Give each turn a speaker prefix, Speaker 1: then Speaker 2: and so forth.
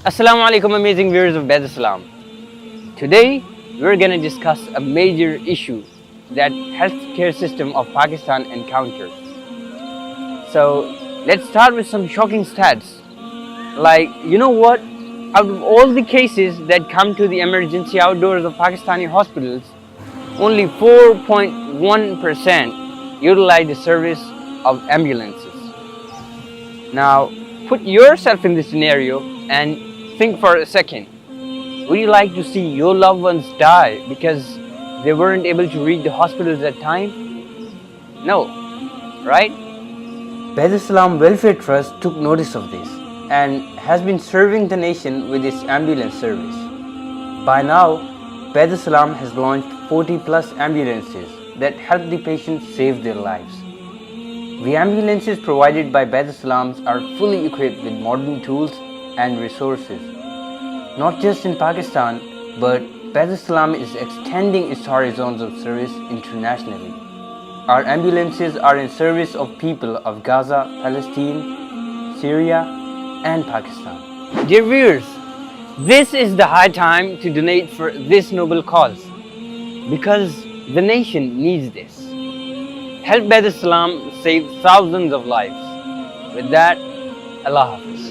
Speaker 1: Assalamu alaikum, amazing viewers of Bed Islam. Today we're going to discuss a major issue that healthcare system of Pakistan encounters. So let's start with some shocking stats. Like, you know what? Out of all the cases that come to the emergency outdoors of Pakistani hospitals, only 4.1% utilize the service of ambulances. Now, put yourself in this scenario and think for a second. Would you like to see your loved ones die because they weren't able to reach the hospitals at time? No, right? Bed Islam Welfare Trust took notice of this and has been serving the nation with its ambulance service. By now, Bed Islam has launched 40 plus ambulances that help the patients save their lives. The ambulances provided by Bed Islams are fully equipped with modern tools and resources. Not just in Pakistan, but Bed Islam is extending its horizons of service internationally. Our ambulances are in service of people of Gaza, Palestine, Syria, and Pakistan. Dear viewers, this is the high time to donate for this noble cause because the nation needs this. Help Bed Islam save thousands of lives. With that, Allah Hafiz.